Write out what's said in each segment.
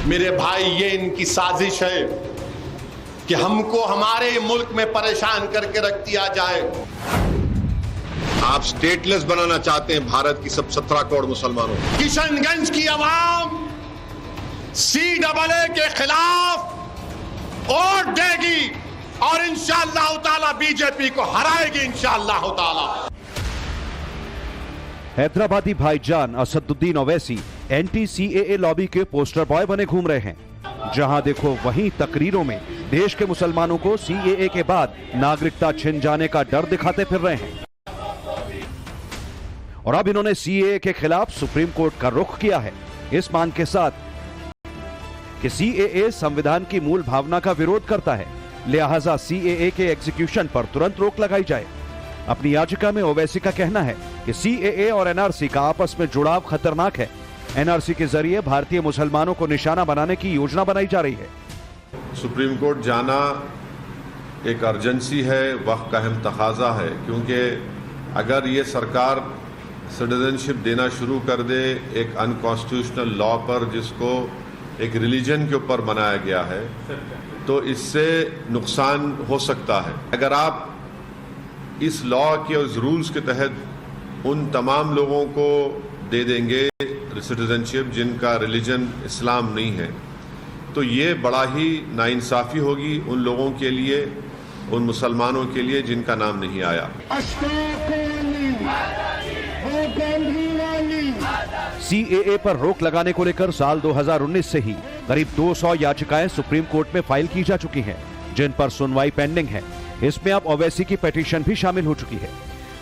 मेरे भाई, ये इनकी साजिश है कि हमको हमारे मुल्क में परेशान करके रख दिया जाए। आप स्टेटलेस बनाना चाहते हैं भारत की सब 17 करोड़ मुसलमानों को। किशनगंज की आवाम CAA के खिलाफ वोट देगी और इंशाअल्लाह ताला बीजेपी को हराएगी इंशाअल्लाह ताला। हैदराबादी भाईजान असदुद्दीन ओवैसी एंटी-CAA लॉबी के पोस्टर बॉय बने घूम रहे हैं। जहां देखो वहीं तकरीरों में देश के मुसलमानों को CAA के बाद नागरिकता छिन जाने का डर दिखाते फिर रहे हैं। और अब इन्होंने CAA के खिलाफ सुप्रीम कोर्ट का रुख किया है, इस मांग के साथ कि CAA संविधान की मूल भावना का विरोध करता है, लिहाजा CAA के एग्जीक्यूशन पर तुरंत रोक लगाई जाए। अपनी याचिका में ओवैसी का कहना है कि CAA और NRC का आपस में जुड़ाव खतरनाक है। NRC के जरिए भारतीय मुसलमानों को निशाना बनाने की योजना बनाई जा रही है। सुप्रीम कोर्ट जाना एक अर्जेंसी है, वक्त का अहम तकाजा है, क्योंकि अगर ये सरकार सिटीजनशिप देना शुरू कर दे एक अनकॉन्स्टिट्यूशनल लॉ पर जिसको एक रिलीजन के ऊपर बनाया गया है, तो इससे नुकसान हो सकता है। अगर आप इस लॉ के उस रूल्स के तहत उन तमाम लोगों को दे देंगे सिटीजनशिप जिनका रिलीजन इस्लाम नहीं है, तो ये बड़ा ही नाइंसाफ़ी होगी उन लोगों के लिए, उन मुसलमानों के लिए जिनका नाम नहीं आया। CAA पर रोक लगाने को लेकर साल 2019 से ही करीब 200 याचिकाएं सुप्रीम कोर्ट में फाइल की जा चुकी हैं, जिन पर सुनवाई पेंडिंग है। इसमें अब ओवैसी की पिटीशन भी शामिल हो चुकी है।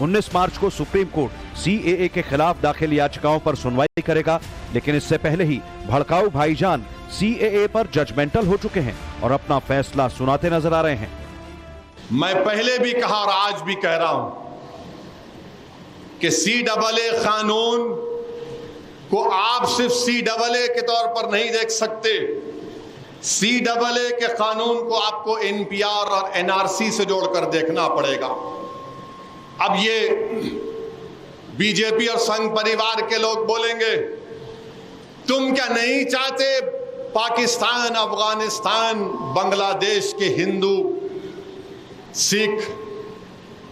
19 मार्च को सुप्रीम कोर्ट CAA के खिलाफ दाखिल याचिकाओं पर सुनवाई करेगा, लेकिन इससे पहले ही भड़काऊ भाईजान CAA पर जजमेंटल हो चुके हैं और अपना फैसला सुनाते नजर आ रहे हैं। मैं पहले भी कहा और आज भी कह रहा हूं कि CAA कानून को आप सिर्फ CAA के तौर पर नहीं देख सकते। CAA के कानून को आपको NPR और NRC से जोड़कर देखना पड़ेगा। अब ये बीजेपी और संघ परिवार के लोग बोलेंगे, तुम क्या नहीं चाहते पाकिस्तान, अफगानिस्तान, बांग्लादेश के हिंदू, सिख,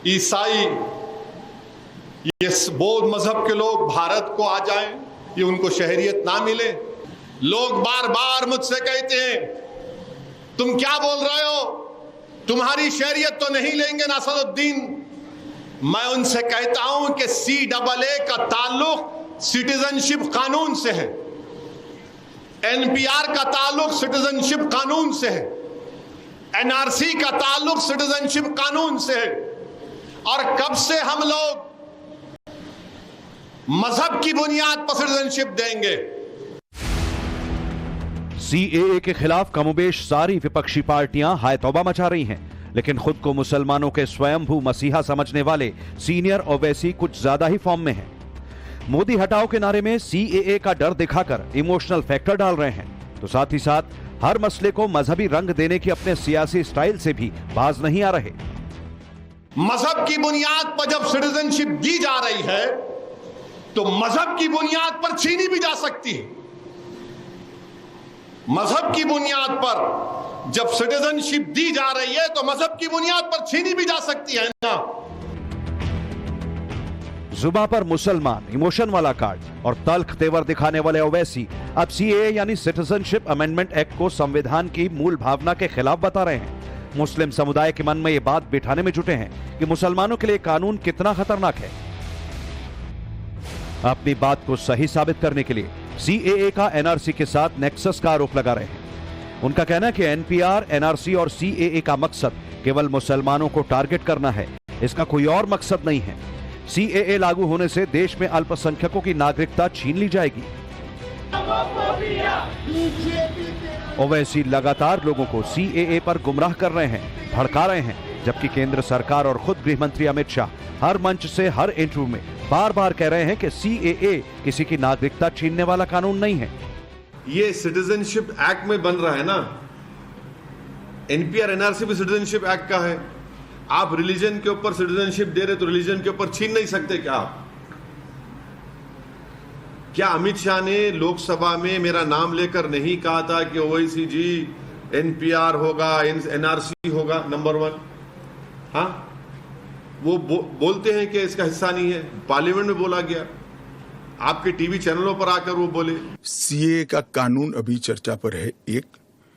ईसाई, ये बौद्ध मजहब के लोग भारत को आ जाएं, ये उनको शहरियत ना मिले? लोग बार बार मुझसे कहते हैं, तुम क्या बोल रहे हो, तुम्हारी शहरियत तो नहीं लेंगे नसरुद्दीन। मैं उनसे कहता हूं कि CAA का ताल्लुक सिटीजनशिप कानून से है, NPR का ताल्लुक सिटीजनशिप कानून से है, NRC का ताल्लुक सिटीजनशिप कानून से है। और कब से हम लोग मजहब की बुनियाद पर सिटीजनशिप देंगे? CAA के खिलाफ कमोबेश सारी विपक्षी पार्टियां हाय तौबा मचा रही हैं, लेकिन खुद को मुसलमानों के स्वयंभू मसीहा समझने वाले सीनियर ओवैसी कुछ ज्यादा ही फॉर्म में हैं। मोदी हटाओ के नारे में CAA का डर दिखाकर इमोशनल फैक्टर डाल रहे हैं, तो साथ ही साथ हर मसले को मजहबी रंग देने की अपने सियासी स्टाइल से भी बाज नहीं आ रहे। मजहब की बुनियाद पर जब सिटीजनशिप दी जा रही है, तो मजहब की बुनियाद पर छीनी भी जा सकती है। मजहब की बुनियाद पर जब सिटीजनशिप दी जा रही है, तो मजहब की बुनियाद पर छीनी भी जा सकती है ना। जुबां पर मुसलमान, इमोशन वाला कार्ड और तल्ख तेवर दिखाने वाले ओवैसी अब CAA यानी सिटीजनशिप अमेंडमेंट एक्ट को संविधान की मूल भावना के खिलाफ बता रहे हैं। मुस्लिम समुदाय के मन में यह बात बिठाने में जुटे हैं कि मुसलमानों के लिए कानून कितना खतरनाक है। अपनी बात को सही साबित करने के लिए CAA का NRC के साथ नेक्सस का आरोप लगा रहे हैं। उनका कहना है कि NPR, NRC और CAA का मकसद केवल मुसलमानों को टारगेट करना है, इसका कोई और मकसद नहीं है। CAA लागू होने से देश में अल्पसंख्यकों की नागरिकता छीन ली जाएगी। ओवैसी लगातार लोगों को CAA पर गुमराह कर रहे हैं, भड़का रहे हैं, जबकि केंद्र सरकार और खुद गृह मंत्री अमित शाह हर मंच से, हर इंटरव्यू में बार बार कह रहे हैं कि CAA किसी की नागरिकता छीनने वाला कानून नहीं है। ये सिटीजनशिप एक्ट में बन रहा है ना, NPR NRC भी सिटीजनशिप एक्ट का है। आप रिलीजन के ऊपर सिटीजनशिप दे रहे तो रिलीजन के ऊपर छीन नहीं सकते क्या आप? क्या अमित शाह ने लोकसभा में मेरा नाम लेकर नहीं कहा था कि ओवैसी जी एनपीआर होगा, एनआरसी होगा? नंबर 1। हाँ, वो बोलते हैं कि इसका हिस्सा नहीं है। पार्लियामेंट में बोला गया, आपके टीवी चैनलों पर आकर वो बोले। सीए का कानून अभी चर्चा पर है। 1,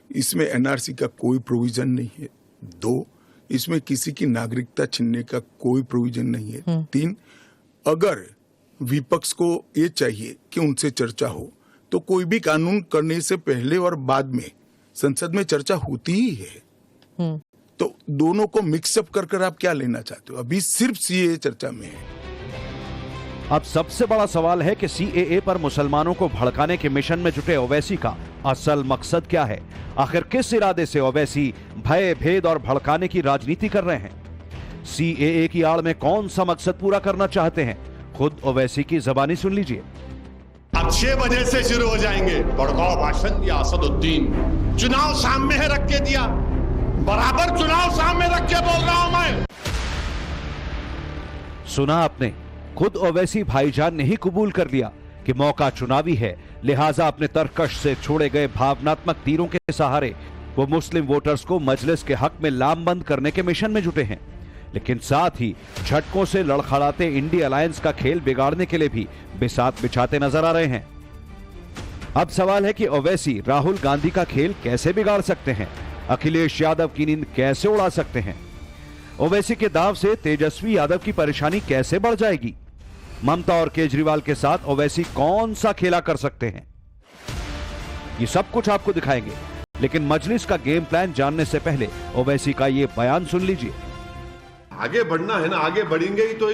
इसमें एनआरसी का कोई प्रोविजन नहीं है। 2, इसमें किसी की नागरिकता छीनने का कोई प्रोविजन नहीं है। 3, अगर विपक्ष को ये चाहिए कि उनसे चर्चा हो तो कोई भी कानून करने से पहले और बाद में संसद में चर्चा होती ही है। तो दोनों को मिक्सअप कर आप क्या लेना चाहते हो? अभी सिर्फ सीए चर्चा में है। अब सबसे बड़ा सवाल है कि सीएए पर मुसलमानों को भड़काने के मिशन में जुटे ओवैसी का असल मकसद क्या है? आखिर किस इरादे से ओवैसी भय, भेद और भड़काने की राजनीति कर रहे हैं? सीएए की आड़ में कौन सा मकसद पूरा करना चाहते हैं? खुद ओवैसी की जबानी सुन लीजिए। अब 6 बजे से शुरू हो जाएंगे। भड़काऊ भाषण दिया असदुद्दीन, चुनाव सामने है रख के दिया, बराबर चुनाव सामने रख के बोल रहा हूं मैं। सुना आपने, खुद ओवैसी भाईजान ने ही कबूल कर लिया कि मौका चुनावी है, लिहाजा अपने तरकश से छोड़े गए भावनात्मक तीरों के सहारे वो मुस्लिम वोटर्स को मजलिस के हक में लामबंद करने के मिशन में जुटे हैं। लेकिन साथ ही झटकों से लड़खड़ाते इंडिया अलायंस का खेल बिगाड़ने के लिए भी बिसात बिछाते नजर आ रहे हैं। अब सवाल है कि ओवैसी राहुल गांधी का खेल कैसे बिगाड़ सकते हैं? अखिलेश यादव की नींद कैसे उड़ा सकते हैं? ओवैसी के दाव से तेजस्वी यादव की परेशानी कैसे बढ़ जाएगी? ममता और केजरीवाल के साथ ओवैसी कौन सा खेला कर सकते हैं? ये सब कुछ आपको दिखाएंगे, लेकिन मजलिस का गेम प्लान जानने से पहले ओवैसी का ये बयान सुन लीजिए। आगे बढ़ना है ना, आगे बढ़ेंगे ही तो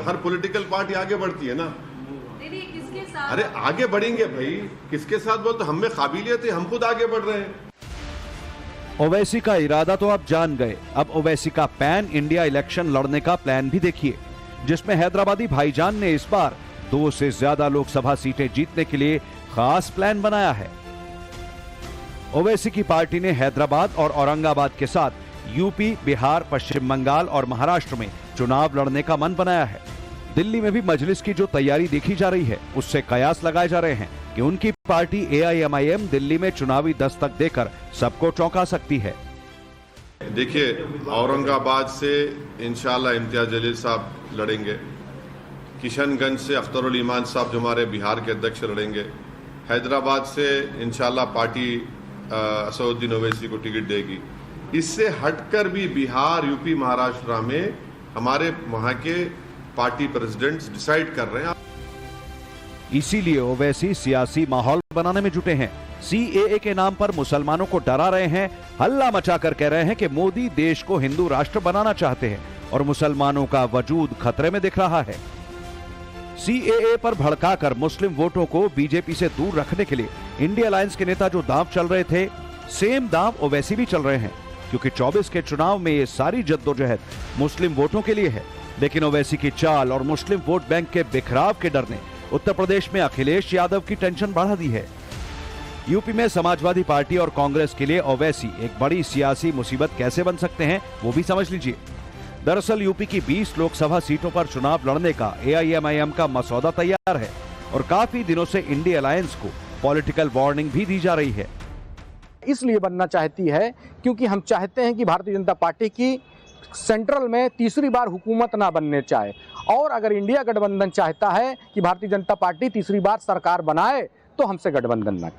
हर पॉलिटिकल पार्टी आगे बढ़ती है ना। किसके साथ? अरे आगे बढ़ेंगे भाई, किसके साथ बोल? तो हम में काबिलियत है, हम खुद आगे बढ़ रहे हैं। ओवैसी का इरादा तो आप जान गए। अब ओवैसी का पैन इंडिया इलेक्शन लड़ने का प्लान भी देखिए, जिसमें हैदराबादी भाईजान ने इस बार 2 से ज्यादा लोकसभा सीटें जीतने के लिए खास प्लान बनाया है। ओवैसी की पार्टी ने हैदराबाद और औरंगाबाद के साथ यूपी, बिहार, पश्चिम बंगाल और महाराष्ट्र में चुनाव लड़ने का मन बनाया है। दिल्ली में भी मजलिस की जो तैयारी देखी जा रही है, उससे कयास लगाए जा रहे हैं कि उनकी पार्टी एआईएमआईएम दिल्ली में चुनावी दस्तक देकर सबको चौंका सकती है। देखिए, औरंगाबाद से इंशाल्लाह इम्तियाज जलील साहब लड़ेंगे, किशनगंज से अख्तरुल ईमान साहब जो हमारे बिहार के अध्यक्ष लड़ेंगे, हैदराबाद से इंशाल्लाह पार्टी असदुद्दीन ओवैसी को टिकट देगी। इससे हटकर भी बिहार, यूपी, महाराष्ट्र में हमारे वहां के पार्टी प्रेसिडेंट्स डिसाइड कर रहे हैं। इसीलिए ओवैसी सियासी माहौल बनाने में जुटे हैं। सीएए के नाम पर मुसलमानों को डरा रहे हैं, हल्ला मचाकर कह रहे हैं कि मोदी देश को हिंदू राष्ट्र बनाना चाहते हैं और मुसलमानों का वजूद खतरे में दिख रहा है। सीएए पर भड़काकर मुस्लिम वोटों को बीजेपी से दूर रखने के लिए इंडिया अलायंस के नेता जो दांव चल रहे थे, सेम दांव ओवैसी भी चल रहे हैं, क्योंकि 24 के चुनाव में ये सारी जद्दोजहद मुस्लिम वोटों के लिए है। लेकिन ओवैसी की चाल और मुस्लिम वोट बैंक के बिखराव के डर ने उत्तर प्रदेश में अखिलेश यादव की टेंशन बढ़ा दी है। यूपी में समाजवादी पार्टी और कांग्रेस के लिए ओवैसी एक बड़ी सियासी मुसीबत कैसे बन सकते हैं, वो भी समझ लीजिए। दरअसल यूपी की 20 लोकसभा सीटों पर चुनाव लड़ने का एआईएमआईएम का मसौदा तैयार है और काफी दिनों से इंडिया अलायंस को पॉलिटिकल वार्निंग भी दी जा रही है। इसलिए बनना चाहती है क्योंकि हम चाहते हैं कि भारतीय जनता पार्टी की सेंट्रल में तीसरी बार हुकूमत ना बनने चाहे, और अगर इंडिया गठबंधन चाहता है कि भारतीय जनता पार्टी तीसरी बार सरकार बनाए तो हमसे गठबंधन ना।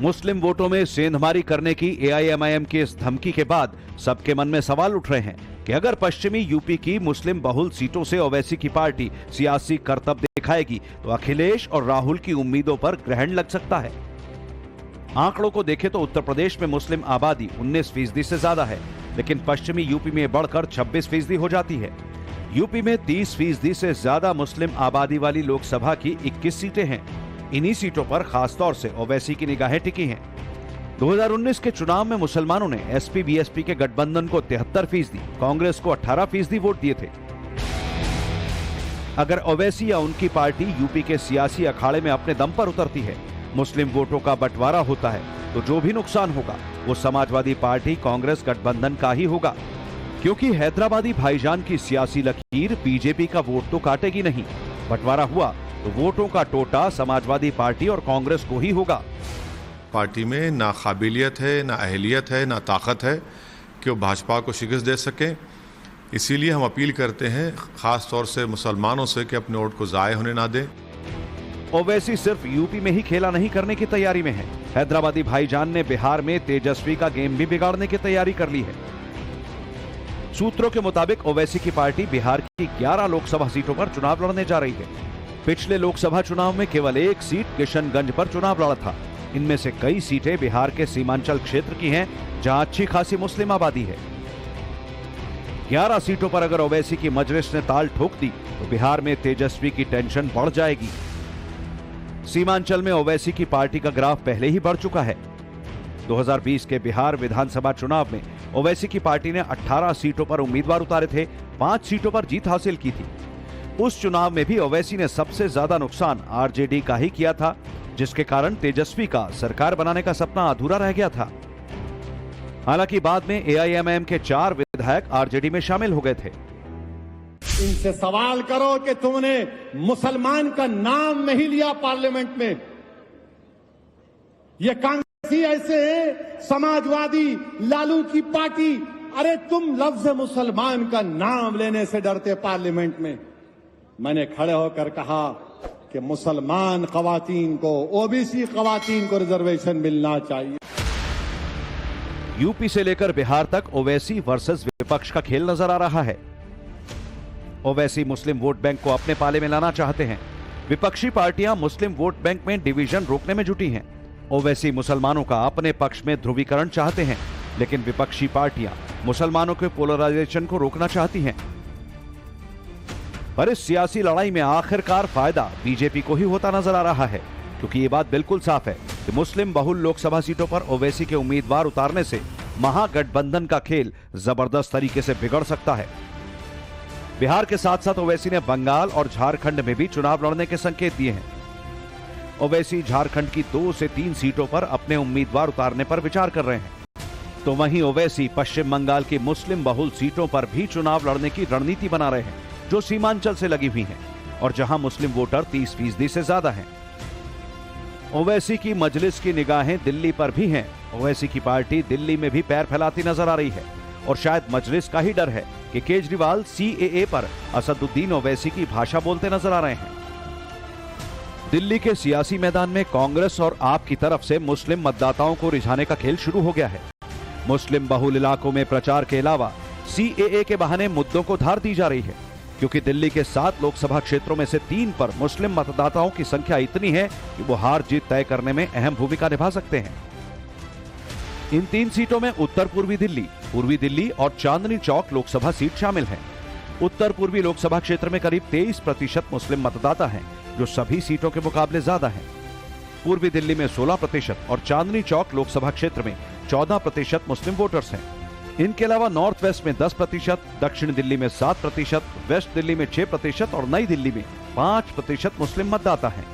मुस्लिम वोटों में सेंधमारी करने की एआईएमआईएम की इस धमकी के बाद सबके मन में सवाल उठ रहे हैं कि अगर पश्चिमी यूपी की मुस्लिम बहुल सीटों से ओवैसी की पार्टी सियासी करतब दिखाएगी तो अखिलेश और राहुल की उम्मीदों पर ग्रहण लग सकता है। आंकड़ों को देखें तो उत्तर प्रदेश में मुस्लिम आबादी 19% से ज्यादा है, लेकिन पश्चिमी यूपी में बढ़कर 26% हो जाती है। यूपी में 30% से ज्यादा मुस्लिम आबादी वाली लोकसभा की 21 सीटें हैं। इन्हीं सीटों पर खासतौर से ओवैसी की निगाहें टिकी हैं। 2019 के चुनाव में मुसलमानों ने एसपी बीएसपी के गठबंधन को 73%, कांग्रेस को 18% वोट दिए थे। अगर ओवैसी या उनकी पार्टी यूपी के सियासी अखाड़े में अपने दम पर उतरती है, मुस्लिम वोटों का बंटवारा होता है, तो जो भी नुकसान होगा वो समाजवादी पार्टी कांग्रेस गठबंधन का ही होगा, क्योंकि हैदराबादी भाईजान की सियासी लकीर बीजेपी का वोट तो काटेगी नहीं। बंटवारा हुआ तो वोटों का टोटा समाजवादी पार्टी और कांग्रेस को ही होगा। पार्टी में ना काबिलियत है, ना अहलियत है, ना ताकत है कि वो भाजपा को शिकस्त दे सकें। इसीलिए हम अपील करते हैं ख़ास तौर से मुसलमानों से कि अपने वोट को ज़ाय होने ना दें। ओवैसी सिर्फ यूपी में ही खेला नहीं करने की तैयारी में है। हैदराबादी भाईजान ने बिहार में तेजस्वी का गेम भी बिगाड़ने की तैयारी कर ली है। सूत्रों के मुताबिक ओवैसी की पार्टी बिहार की 11 लोकसभा सीटों पर चुनाव लड़ने जा रही है। पिछले लोकसभा चुनाव में केवल एक सीट किशनगंज पर चुनाव लड़ा था। इनमें से कई सीटें बिहार के सीमांचल क्षेत्र की हैं, जहां अच्छी खासी मुस्लिम आबादी है। 11 सीटों पर अगर ओवैसी की मजलिस ने ताल ठोक दी तो बिहार में तेजस्वी की टेंशन बढ़ जाएगी। सीमांचल में ओवैसी की पार्टी का ग्राफ पहले ही बढ़ चुका है। 2020 के बिहार विधानसभा चुनाव में ओवैसी की पार्टी ने 18 सीटों पर उम्मीदवार उतारे थे, 5 सीटों पर जीत हासिल की थी। उस चुनाव में भी ओवैसी ने सबसे ज्यादा नुकसान आरजेडी का ही किया था, जिसके कारण तेजस्वी का सरकार बनाने का सपना अधूरा रह गया था। हालांकि बाद में एआईएमआईएम के 4 विधायक आरजेडी में शामिल हो गए थे। इनसे सवाल करो कि तुमने मुसलमान का नाम नहीं लिया पार्लियामेंट में। ये कांग्रेसी ऐसे हैं, समाजवादी लालू की पार्टी, अरे तुम लफ्ज मुसलमान का नाम लेने से डरते पार्लियामेंट में। मैंने खड़े होकर कहा कि मुसलमान खवातीन को, ओबीसी खवातीन को रिजर्वेशन मिलना चाहिए। यूपी से लेकर बिहार तक ओवैसी वर्सेस विपक्ष का खेल नजर आ रहा है। ओवैसी मुस्लिम वोट बैंक को अपने पाले में लाना चाहते हैं। विपक्षी पार्टियां मुस्लिम वोट बैंक में डिवीजन रोकने में जुटी हैं। ओवैसी मुसलमानों का अपने पक्ष में ध्रुवीकरण चाहते हैं, लेकिन विपक्षी पार्टियां मुसलमानों के पोलराइजेशन को रोकना चाहती हैं। पर इस सियासी लड़ाई में आखिरकार फायदा बीजेपी को ही होता नजर आ रहा है, क्योंकि ये बात बिल्कुल साफ है कि मुस्लिम बहुल लोकसभा सीटों पर ओवैसी के उम्मीदवार उतारने से महागठबंधन का खेल जबरदस्त तरीके से बिगड़ सकता है। बिहार के साथ साथ ओवैसी ने बंगाल और झारखंड में भी चुनाव लड़ने के संकेत दिए हैं। ओवैसी झारखंड की 2 से 3 सीटों पर अपने उम्मीदवार उतारने पर विचार कर रहे हैं, तो वहीं ओवैसी पश्चिम बंगाल की मुस्लिम बहुल सीटों पर भी चुनाव लड़ने की रणनीति बना रहे हैं, जो सीमांचल से लगी हुई हैं और जहां मुस्लिम वोटर 30% से ज्यादा हैं। ओवैसी की मजलिस की निगाहें दिल्ली पर भी हैं। ओवैसी की पार्टी दिल्ली में भी पैर फैलाती नजर आ रही है और शायद मजलिस का ही डर है कि केजरीवाल सीएए पर असदुद्दीन ओवैसी की भाषा बोलते नजर आ रहे हैं। दिल्ली के सियासी मैदान में कांग्रेस और आप की तरफ से मुस्लिम मतदाताओं को रिझाने का खेल शुरू हो गया है। मुस्लिम बहुल इलाकों में प्रचार के अलावा सीएए के बहाने मुद्दों को धार दी जा रही है, क्योंकि दिल्ली के 7 लोकसभा क्षेत्रों में से 3 पर मुस्लिम मतदाताओं की संख्या इतनी है कि वो हार जीत तय करने में अहम भूमिका निभा सकते हैं। इन 3 सीटों में उत्तर पूर्वी दिल्ली और चांदनी चौक लोकसभा सीट शामिल है। उत्तर पूर्वी लोकसभा क्षेत्र में करीब 23% मुस्लिम मतदाता हैं, जो सभी सीटों के मुकाबले ज्यादा हैं। पूर्वी दिल्ली में 16% और चांदनी चौक लोकसभा क्षेत्र में 14% मुस्लिम वोटर्स हैं। इनके अलावा नॉर्थ वेस्ट में 10%, दक्षिण दिल्ली में 7%, वेस्ट दिल्ली में 6% और नई दिल्ली में 5% मुस्लिम मतदाता हैं।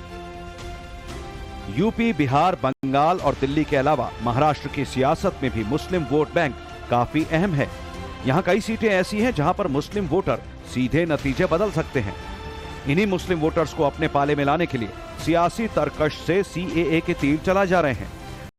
यूपी, बिहार, बंगाल और दिल्ली के अलावा महाराष्ट्र की सियासत में भी मुस्लिम वोट बैंक काफी अहम है। यहाँ कई सीटें ऐसी हैं जहां पर मुस्लिम वोटर सीधे नतीजे बदल सकते हैं। इन्हीं मुस्लिम वोटर्स को अपने पाले में लाने के लिए सियासी तरकश से सीएए के तीर चला जा रहे हैं।